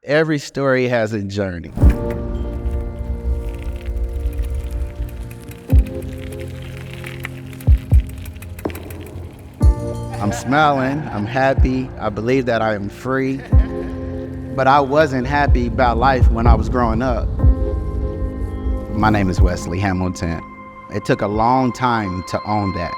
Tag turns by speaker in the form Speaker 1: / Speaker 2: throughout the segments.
Speaker 1: Every story has a journey. I'm smiling, I'm happy, I believe that I am free, but I wasn't happy about life when I was growing up. My name is Wesley Hamilton. It took a long time to own that.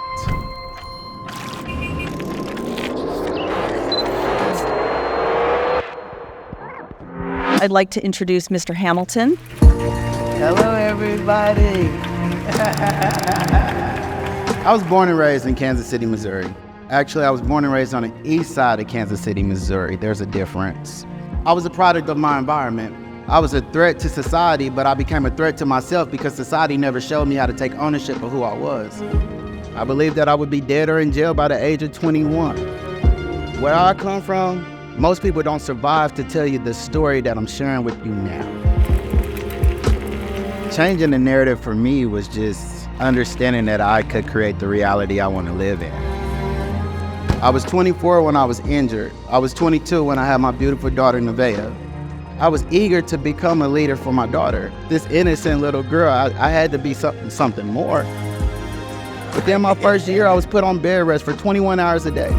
Speaker 2: I'd like to introduce Mr. Hamilton.
Speaker 1: Hello, everybody. I was born and raised in Kansas City, Missouri. Actually, I was born and raised on the east side of Kansas City, Missouri. There's a difference. I was a product of my environment. I was a threat to society, but I became a threat to myself because society never showed me how to take ownership of who I was. I believed that I would be dead or in jail by the age of 21. Where I come from, most people don't survive to tell you the story that I'm sharing with you now. Changing the narrative for me was just understanding that I could create the reality I want to live in. I was 24 when I was injured. I was 22 when I had my beautiful daughter, Nevaeh. I was eager to become a leader for my daughter. This innocent little girl, I had to be something more. Within my first year, I was put on bed rest for 21 hours a day.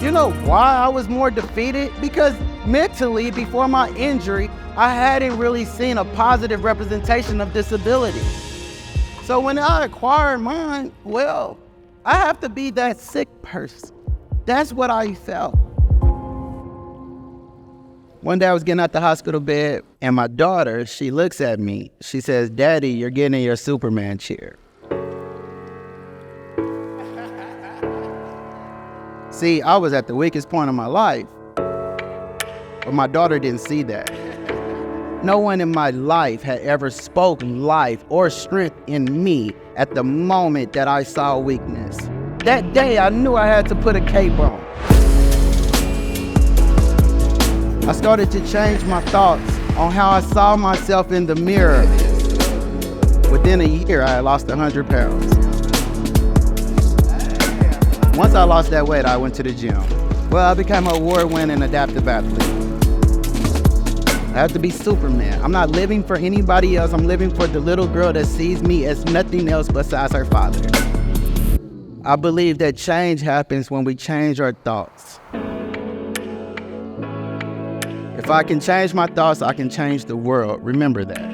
Speaker 1: You know why I was more defeated? Because mentally, before my injury, I hadn't really seen a positive representation of disability. So when I acquired mine, well, I have to be that sick person. That's what I felt. One day I was getting out the hospital bed, and my daughter, she looks at me. She says, "Daddy, you're getting in your Superman chair." See, I was at the weakest point of my life, but my daughter didn't see that. No one in my life had ever spoken life or strength in me at the moment that I saw weakness. That day, I knew I had to put a cape on. I started to change my thoughts on how I saw myself in the mirror. Within a year, I had lost 100 pounds. Once I lost that weight, I went to the gym. Well, I became an award-winning adaptive athlete. I have to be Superman. I'm not living for anybody else. I'm living for the little girl that sees me as nothing else besides her father. I believe that change happens when we change our thoughts. If I can change my thoughts, I can change the world. Remember that.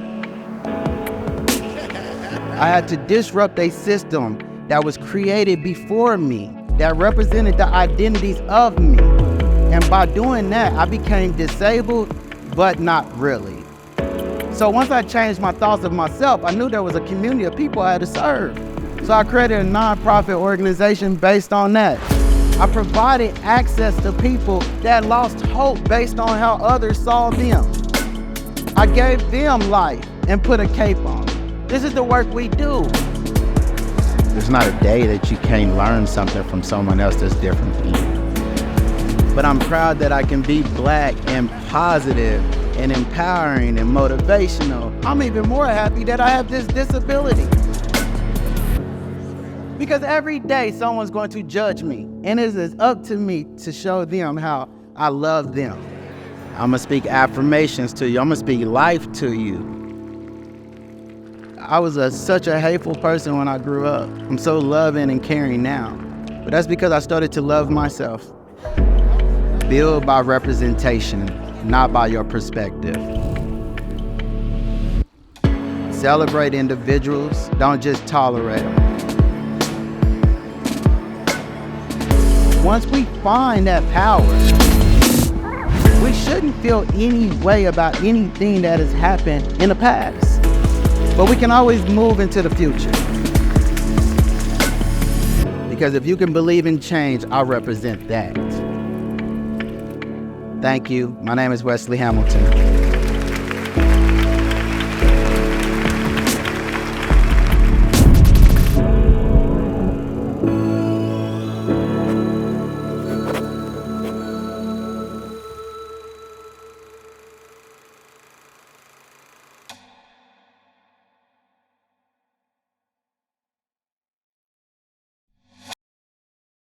Speaker 1: I had to disrupt a system that was created before me, that represented the identities of me. And by doing that, I became disabled, but not really. So once I changed my thoughts of myself, I knew there was a community of people I had to serve. So I created a nonprofit organization based on that. I provided access to people that lost hope based on how others saw them. I gave them life and put a cape on. This is the work we do. There's not a day that you can't learn something from someone else that's different from you. But I'm proud that I can be Black and positive and empowering and motivational. I'm even more happy that I have this disability. Because every day someone's going to judge me, and it is up to me to show them how I love them. I'm gonna speak affirmations to you. I'm gonna speak life to you. I was such a hateful person when I grew up. I'm so loving and caring now. But that's because I started to love myself. Build by representation, not by your perspective. Celebrate individuals, don't just tolerate them. Once we find that power, we shouldn't feel any way about anything that has happened in the past. But we can always move into the future. Because if you can believe in change, I represent that. Thank you. My name is Wesley Hamilton.